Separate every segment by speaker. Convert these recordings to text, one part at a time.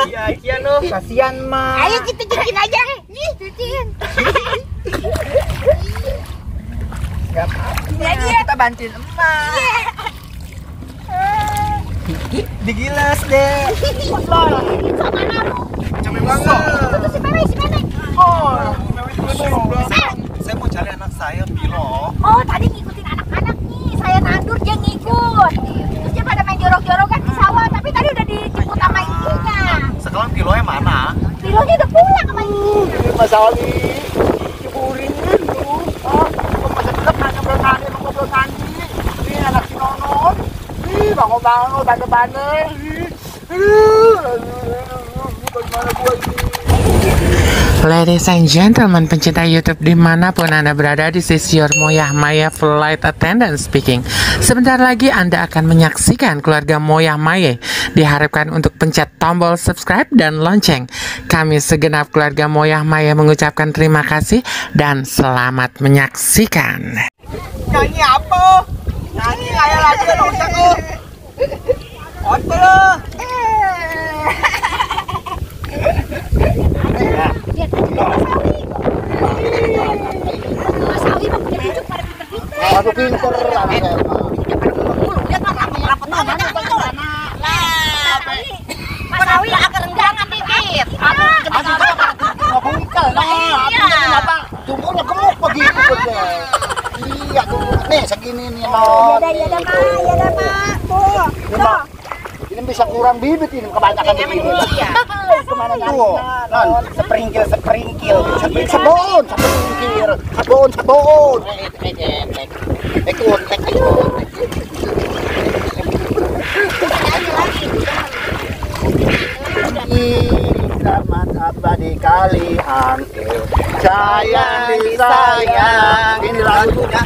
Speaker 1: Iya.
Speaker 2: Iya noh.
Speaker 1: Kasihan mah.
Speaker 3: Ayo kita cuciin aja. Nih, cuciin.
Speaker 1: Gak apa-apa.
Speaker 3: Iya.
Speaker 1: Kita bantuin emak.
Speaker 3: Iya.
Speaker 1: Digiles deh.
Speaker 2: Capek banget.
Speaker 3: Itu si Meme.
Speaker 2: Saya mau cari anak saya, Pilo.
Speaker 3: Oh, tadi ngikutin anak-anak nih. Saya nandur, dia ngikut. Terus dia pada main jorok-jorokan di sawah. Tapi tadi udah dijemput sama ibunya.
Speaker 2: Sekarang Pilonya mana?
Speaker 3: Pilonya udah pulang sama ibunya.
Speaker 1: Mas Ali, ciburin dulu. Masa tetap ngobrol tani. Ini anak si Nonon. Bangun, bandel-bandel. Bagaimana gua ini?
Speaker 4: Ladies and gentlemen, pencinta YouTube dimanapun Anda berada, this is your Moyah Maya Flight Attendant speaking. Sebentar lagi Anda akan menyaksikan keluarga Moyah Maya. Diharapkan untuk pencet tombol subscribe dan lonceng. Kami segenap keluarga Moyah Maya mengucapkan terima kasih dan selamat menyaksikan.
Speaker 1: Nyanyi apa? Nyanyi kayak lagu kan usah kok. Apa lah?
Speaker 3: Mas Awi mah punya cucu pada pinter-pinter.
Speaker 1: Aku pinter anaknya.
Speaker 3: Mas Awi agak renggangan dikit.
Speaker 1: Tubuhnya gemuk begitu saja. Iya tuh, nih segini nih non.
Speaker 3: Iya dah Mak. Tuh.
Speaker 1: Ini bisa kurang bibit ini kebanyakan begini. Kemana tuh? Non, seperingkil. Sabun. Ekun. Selamat abadi kali angke. Sayang. Ini lagunya.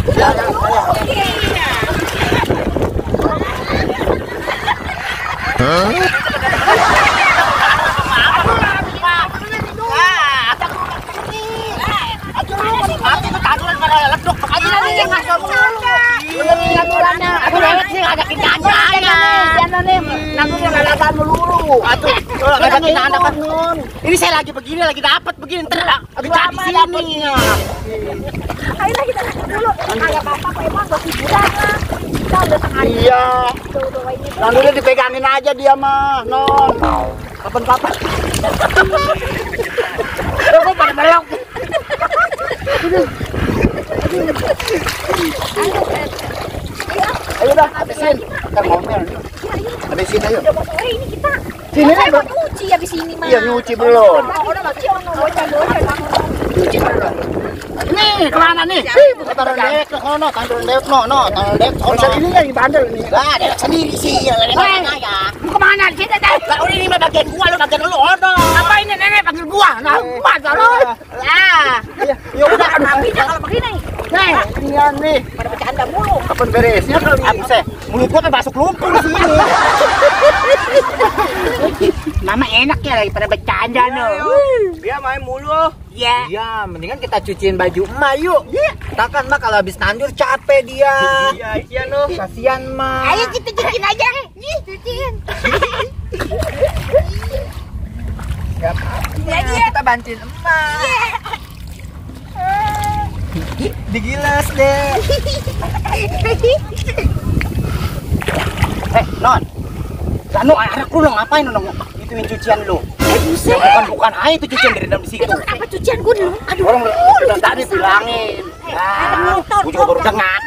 Speaker 5: Ini saya lagi begini, lagi dapat begini, ntar lagi di sini.
Speaker 3: Ayolah kita dulu. Kayak bapak emang gak hiburan lah. Kita udah tengah.
Speaker 1: Iya. Lalu dipegangin aja dia mah, non. Kapan-kapan.
Speaker 5: Aku pada melok.
Speaker 1: Ayo dah, habisin. Kita ngomel nih. Habisin ayo.
Speaker 3: Udah mau sore ini kita.
Speaker 1: Sini
Speaker 3: Kita
Speaker 1: nih,
Speaker 3: mau nyuci abis ini mah.
Speaker 1: Iya, nyuci belum.
Speaker 3: Udah masih ono bocah.
Speaker 1: Nyuci belum.
Speaker 5: Nih, kemana nih?
Speaker 1: Taruh dek, no, taruh dek. Kalau ini yang bandel nih.
Speaker 5: Lah, dia sendiri sih. Lu kemana? Sini deh. Lah, ini mah bagian gua, lu bagian lu. Apa ini nenek panggil gua? Nah, masa lu? Lah.
Speaker 1: Ya udah,
Speaker 3: Tapi kalau begini.
Speaker 5: Nih,
Speaker 1: ini nih.
Speaker 3: Pada bercanda mulu.
Speaker 1: Kapan beresnya kali ini?
Speaker 5: abis mulut gua masuk lumpur di sini. Mama enak ya lagi pada bercanda no.
Speaker 1: Dia main mulu.
Speaker 5: Iya.
Speaker 1: Iya, mendingan kita cuciin baju emak yuk. Iya. Takkan mah kalau habis nandur capek dia. Iya noh. Kasihan mah.
Speaker 3: Ayo kita cuciin aja. Nih, cuciin.
Speaker 1: Gak apa-apa.
Speaker 3: Iya.
Speaker 1: Kita bantuin emak. Digiles deh.
Speaker 5: Non. Lano anak lu ngapain lu ituin cucian lu?
Speaker 3: Buset.
Speaker 5: Bukan aja itu cucian dari dalam situ.
Speaker 3: Itu kenapa cucian gue dulu? Aduh.
Speaker 5: Orang udah tadi bilangin. Ah, gua juga baru dengar.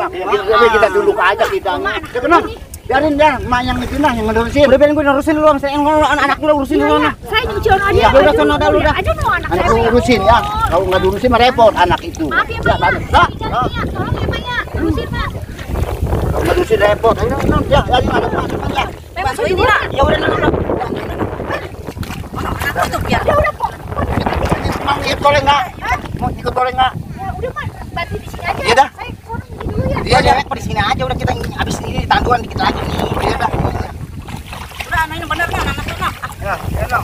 Speaker 1: Ya, kita duduk aja kita. Ya kenapa? Biarin dia, emak yang itu nah yang ngerusin.
Speaker 5: Udah biarin gue ngurusin dulu, saya anak lu urusin dulu nah.
Speaker 3: Saya nyuci aja.
Speaker 5: Iya, udah sono dah lu dah.
Speaker 3: Aduh, no, anak
Speaker 1: Anak
Speaker 3: saya.
Speaker 1: lu urusin ya. Kalau nggak diurusin mah repot anak itu.
Speaker 3: Maaf ya,
Speaker 1: Ya,
Speaker 3: Pak.
Speaker 1: bagus.
Speaker 3: Tolong ya, Pak ya. Terusin, Pak.
Speaker 1: Kalau nggak diurusin repot. Ayo, ya, ada masuk ya.
Speaker 3: Memang ini lah.
Speaker 5: Ya udah nah.
Speaker 3: Tutup ya. Ya udah, Pak.
Speaker 1: Mau ikut boleh nggak? Mau ikut boleh nggak?
Speaker 3: Ya udah, Pak. Bantu di sini aja.
Speaker 1: Iya dah.
Speaker 3: Saya kurang dulu ya.
Speaker 5: Iya, direk di sini aja udah kita habis ini tanduan dikit lagi nih.
Speaker 1: Iya dah.
Speaker 5: Udah, nah ini bener kan anak lu nah.
Speaker 1: Ya, enak.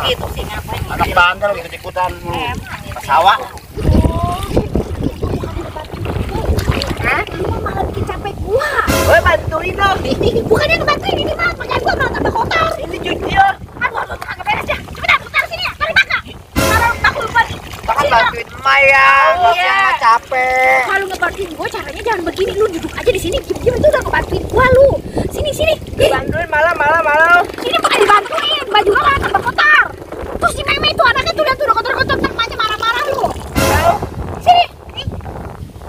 Speaker 3: Begitu sih ngapain?
Speaker 1: Anak bandel ikut-ikutan
Speaker 5: Sawah.
Speaker 3: Hah? Lu mah malah bikin capek gua.
Speaker 1: Woi, bantuin dong.
Speaker 3: Bukannya ngebantuin ini mah, pakai gua malah tambah kotor.
Speaker 1: Ini cuci ya.
Speaker 3: Aduh,
Speaker 5: Maya.
Speaker 1: Iya. Capek.
Speaker 3: Kalau ngebantuin gue caranya jangan begini, lu duduk aja di sini, diem itu udah ngebantuin gue lu. Sini.
Speaker 5: Bantuin malah.
Speaker 3: Sini bukan dibantuin, baju gue malah tambah kotor. Terus si Meme itu anaknya tuh lihat tuh udah kotor-kotor, termanya marah-marah lu. Sini, nih.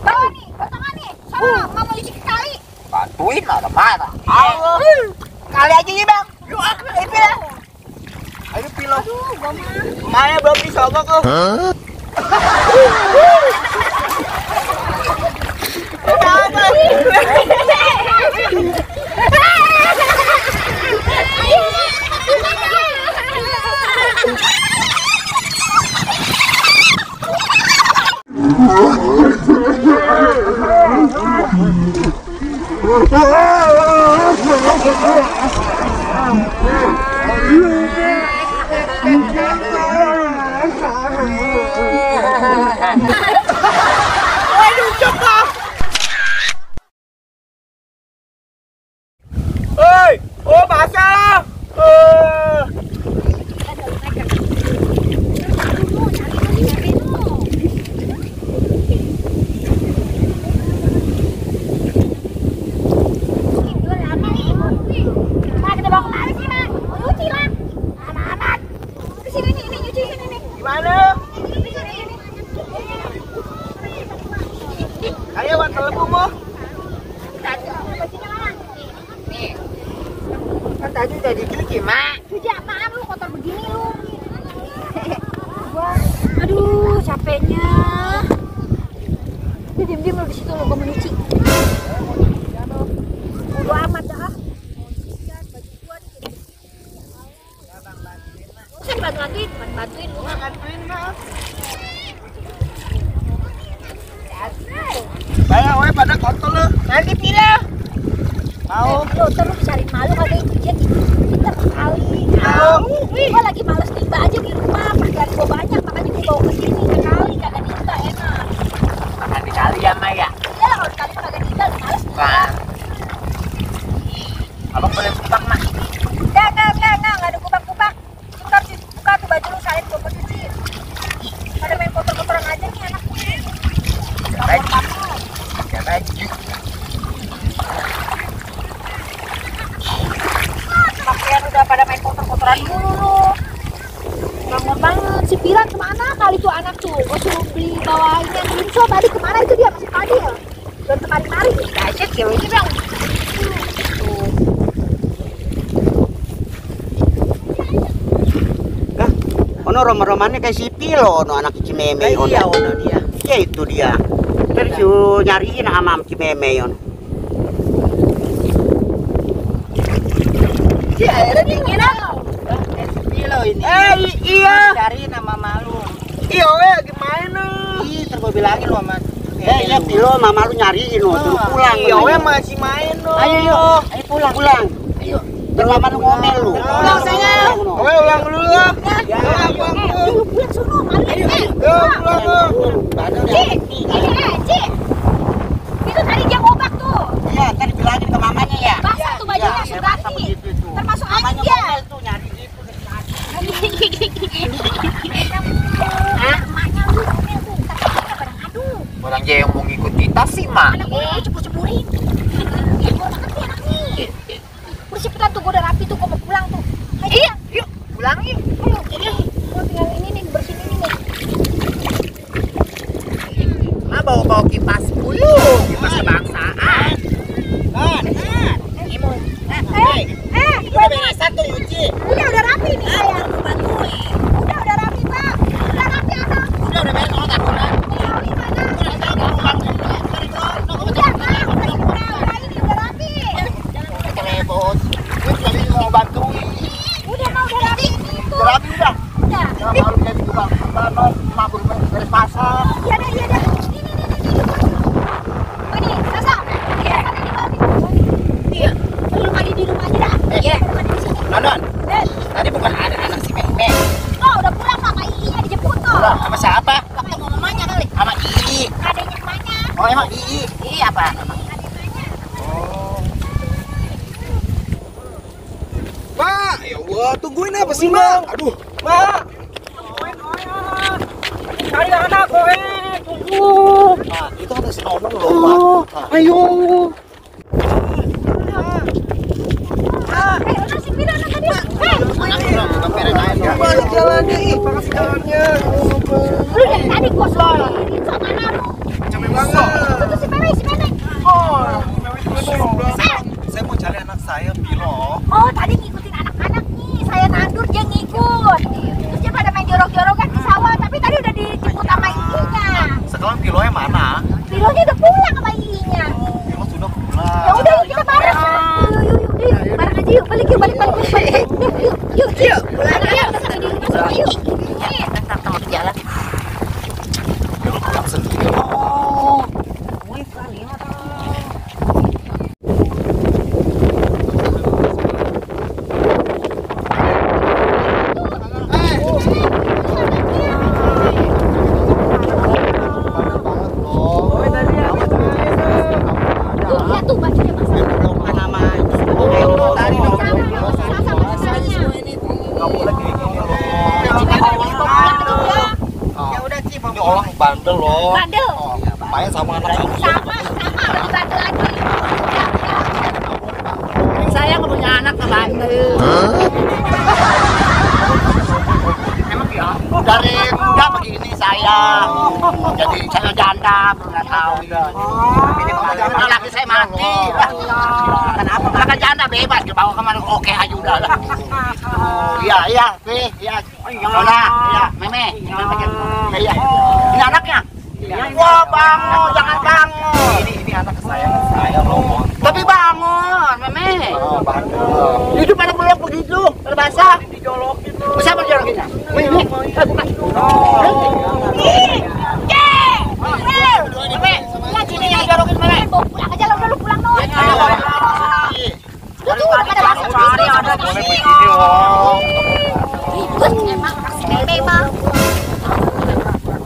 Speaker 3: Bawa nih, potongan nih. Sama mau nyuci ke kali.
Speaker 1: Bantuin marah-marah.
Speaker 5: Kali aja nih bang. Yuk itu ya. Ayo pilo.
Speaker 3: Aduh, gue mah.
Speaker 5: Maya belum disogok tuh. Oi, oh basah. Gimana? Ayo buat teleponmu. Kan tadi udah dicuci, Mak.
Speaker 3: Cuci apaan lu kotor begini lu? Aduh, capeknya. Lu diem-diem lu di situ lu, gua mau nyuci. Gua amat dah. Usah bantuin lu.
Speaker 5: Bantuin, Mak. Bayang we pada kotor lu. Nanti pilih. Mau.
Speaker 3: Lu terus cari malu kagak itu dia pintar kali. Gua lagi males nimba aja di rumah, kerjaan gua banyak makanya gua bawa ke sini sekali kagak nimba enak.
Speaker 5: Makan di kali ya, Maya.
Speaker 3: Iya lah kalau sekali kagak nimba males nimba.
Speaker 5: Abang boleh kupak, Mak.
Speaker 3: Enggak ada kubak-kubak. Ntar buka tuh baju lu salin gua mau cuci. Pada main kotor-kotoran aja nih anak.
Speaker 5: Baik. Ya baik.
Speaker 3: Pakaian udah pada main kotor-kotoran dulu lu. Lama banget si Piran kemana kali tuh anak tuh? Gua suruh beli bawain yang Rinso tadi kemana itu dia masih tadi ya? Dan kemari-mari
Speaker 5: Kasih ceweknya bang.
Speaker 1: Ono roman-romannya kayak si Pilo, ono anak Cimeme.
Speaker 5: Iya, ono dia.
Speaker 1: Ya itu dia. Terus nyariin sama Cimeme ono.
Speaker 5: Iya, ada dingin
Speaker 1: Pilo ini.
Speaker 5: Iya.
Speaker 1: Cari nama malu.
Speaker 5: Iya, we gimana?
Speaker 1: Ih, terus gua bilangin lo sama. Iya Pilo mama lu nyariin lo, suruh pulang.
Speaker 5: Iya, we masih main lo.
Speaker 1: Ayo yuk, ayo pulang. Ayo. Terlama lu ngomel lu.
Speaker 5: Pulang sayang. We ulang dulu lah. Ya, pulang.
Speaker 3: lu pulang sono mari
Speaker 5: Pulang.
Speaker 3: Ci itu tadi dia ngobak tuh
Speaker 1: Iya, kan dibilangin ke mamanya ya.
Speaker 3: basah tuh bajunya
Speaker 1: Iya,
Speaker 3: sudah
Speaker 1: basah
Speaker 3: ganti
Speaker 1: begitu itu.
Speaker 3: termasuk angin
Speaker 1: Mamanya
Speaker 3: dia
Speaker 1: ngomel tuh nyari itu dari tadi.
Speaker 3: emaknya lu ngomel tuh ntar kita pada ngadu
Speaker 5: Orang dia yang mau ngikut kita sih, Mak.
Speaker 3: anak gue cepur-cepurin gue banget nih anaknya udah cepetan tuh gue udah rapi tuh gue mau pulang tuh iya
Speaker 5: Yuk, pulang yuk.
Speaker 3: gue tinggal ini nih bersihin ini nih
Speaker 5: Ma bawa kipas dulu. Kipas kebangsaan.
Speaker 3: udah beres satu nyuci udah rapi nih saya udah rapi pak udah rapi anak
Speaker 5: Udah beres kalau tak pulang.
Speaker 3: udah rapi
Speaker 5: Bos. Gue sekali mau bantuin.
Speaker 3: udah rapi itu
Speaker 5: Udah rapi udah.
Speaker 3: udah
Speaker 5: Ya baru kayak gitu bang. Baru mabur beres pasar.
Speaker 3: iya dah ini Sasa iya iya lu mandi di rumah aja dah iya mandi di sini
Speaker 5: Nondon. Tadi bukan ada anak si Meme.
Speaker 3: oh udah pulang sama Iinya dijemput tuh
Speaker 5: Pulang sama siapa?
Speaker 3: ketemu mamanya kali
Speaker 5: Sama Ii.
Speaker 3: adanya mamanya
Speaker 5: Oh emang Ii. Ii apa?
Speaker 2: Mak, ya Allah, tungguin apa sih, Mak? Aduh,
Speaker 5: Mak. Cari anak gue.
Speaker 1: sono loh.
Speaker 2: Ayo.
Speaker 3: Udah si Pira tadi.
Speaker 2: Balik jalannya, makasih jalannya.
Speaker 3: Lu dari tadi gua solo. Itu mana lu?
Speaker 2: Capek banget.
Speaker 3: Itu si Meme, si Meme.
Speaker 2: Saya mau cari anak saya, Pilo.
Speaker 3: Oh, tadi ngikutin anak-anak nih. Saya nandur, dia ngikut. Terus dia pada main jorok-jorokan di sawah, tapi tadi udah dijemput sama ibunya.
Speaker 2: Sekarang Pilonya mana?
Speaker 3: Pilonya udah pulang sama ibunya.
Speaker 2: Pilo sudah pulang.
Speaker 3: Ya udah, yuk kita bareng. Yuk, bareng aja yuk. Balik yuk, balik. Yuk. Pulang aja. Yuk. Sama jalan.
Speaker 2: Pilo pulang sendiri.
Speaker 3: Tuh bajunya basah.
Speaker 2: Ini orang bandel loh.
Speaker 3: Bandel.
Speaker 2: Main sama anak kamu.
Speaker 3: Sama, bandel lagi.
Speaker 5: Saya nggak punya anak ke bandel. Dari muda begini saya, jadi saya janda, belum tahu. Kalau laki saya mati, kenapa? Karena janda bebas, dibawa kemana oke aja udah lah. Iya, Nona, iya, Meme, iya. Ini anaknya. Wah bangun, jangan bangun.
Speaker 2: Ini anak kesayangan saya loh.
Speaker 5: Tapi bangun, Meme.
Speaker 2: Bandel.
Speaker 5: Itu pada belok begitu, terbasah. Bisa berjorokinnya. Ini, bukan. Sini yang jorokin Meme.
Speaker 3: Pulang aja lo, udah lu pulang no.
Speaker 5: Dari tadi cari ada di
Speaker 2: Boleh
Speaker 5: sini.
Speaker 2: begini loh.
Speaker 3: Ribet emang si Meme mah.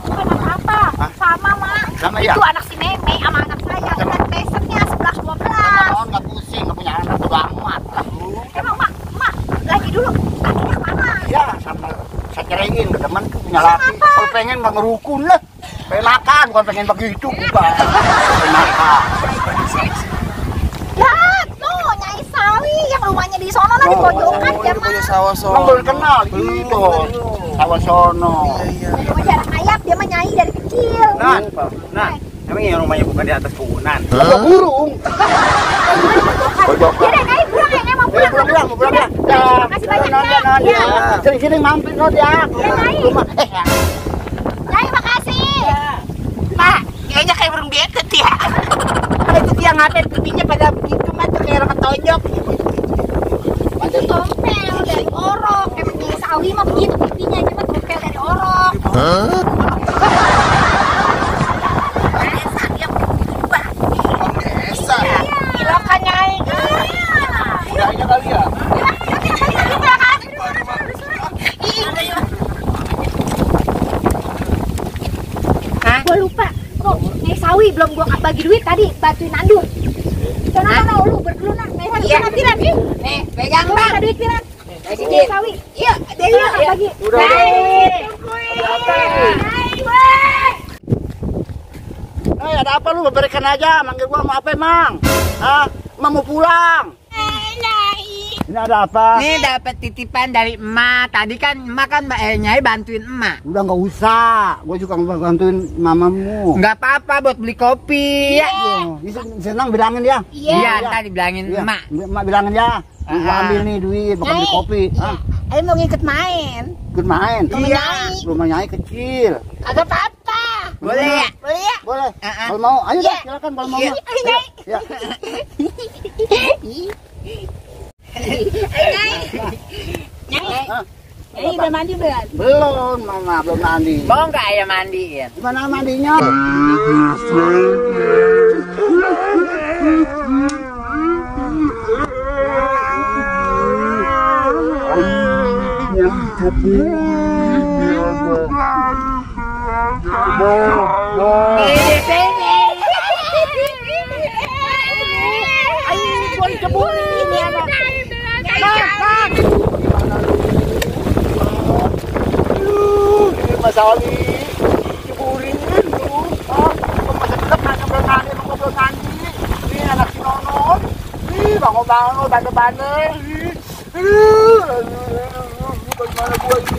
Speaker 3: Bukan apa-apa, sama mak.
Speaker 2: Sama ya?
Speaker 3: Itu anak si Meme sama anak saya. Dan besoknya 11-12.
Speaker 5: Oh, nggak pusing, nggak punya anak udah amat.
Speaker 3: Emang mak, lagi dulu. Lakinya kemana?
Speaker 5: Ya, sama saya ceraiin ke teman punya laki. Kalau pengen bang rukun lah. Pengen makan, bukan pengen begitu bukan. Pengen makan.
Speaker 3: Lihat, tuh Nyai Sawi yang rumahnya di sono di pojokan dia mah.
Speaker 2: Sawah
Speaker 5: Emang belum kenal gitu. Sawah sono.
Speaker 3: Rumah jarak ayam dia mah Nyai dari kecil.
Speaker 2: Nah, emang yang rumahnya bukan di atas punan.
Speaker 5: Ada burung.
Speaker 3: Pojokan. Dia Nyai pulang ya, Nyai mau pulang.
Speaker 5: Pulang. Ya,
Speaker 3: Makasih banyak
Speaker 5: non,
Speaker 3: ya.
Speaker 5: non, ya. Sering-sering mampir non ya.
Speaker 3: Nyai.
Speaker 5: Rumah.
Speaker 3: Nyai makasih.
Speaker 5: Mak, kayaknya kayak burung betet ya. Itu dia ngapain pipinya pada begitu mah tuh kayak orang ketonjok.
Speaker 3: Itu tompel dari orok. Emang Nyai Sawi mah begitu pipinya, cuma tompel dari orok.
Speaker 5: Silakan Nyai.
Speaker 2: Kayaknya kali ya.
Speaker 3: Gua lupa. Tuh, Nyai Sawi belum gua bagi duit tadi, bantuin nandur. Sana lu berkeluna. Nyai Sawi
Speaker 5: Iya.
Speaker 3: Piran.
Speaker 5: Nih, pegang
Speaker 3: Gua
Speaker 5: Bang.
Speaker 3: ada duit Piran.
Speaker 5: Kasih
Speaker 3: Nyai
Speaker 5: Din.
Speaker 3: Sawi.
Speaker 5: Iya,
Speaker 3: Iya, bagi.
Speaker 2: Udah.
Speaker 5: Ada apa lu berikan aja, manggil gua mau apa emang? Hah? Emang mau pulang? Ini ada apa?
Speaker 6: Nih dapat titipan dari emak. Tadi kan emak kan Nyai bantuin emak.
Speaker 5: Udah nggak usah, gua juga bantuin mamamu.
Speaker 6: Nggak apa-apa buat beli kopi. Ya.
Speaker 5: Senang bilangin ya.
Speaker 6: Iya, tadi bilangin
Speaker 5: Iya,
Speaker 6: emak.
Speaker 5: Emak bilangin ya. Gua ambil nih duit, bakal beli kopi. Hah?
Speaker 3: Ayo mau ngikut main.
Speaker 5: Ikut main.
Speaker 3: Iya.
Speaker 5: Rumah Nyai kecil.
Speaker 3: Ada apa-apa.
Speaker 6: Boleh ya?
Speaker 3: Boleh ya?
Speaker 5: Boleh. Kalau mau, ayo dah, silakan kalau mau.
Speaker 6: Iya.
Speaker 5: Ayo, ya.
Speaker 3: Nyai udah mandi belum?
Speaker 5: Belum, mama belum mandi.
Speaker 6: Mau nggak ayah mandiin?
Speaker 5: Gimana mandinya? Mas Ali, ceburin dulu. Oh, masa depan belum
Speaker 1: bangun, bandel-bandel. Bagaimana gua ini?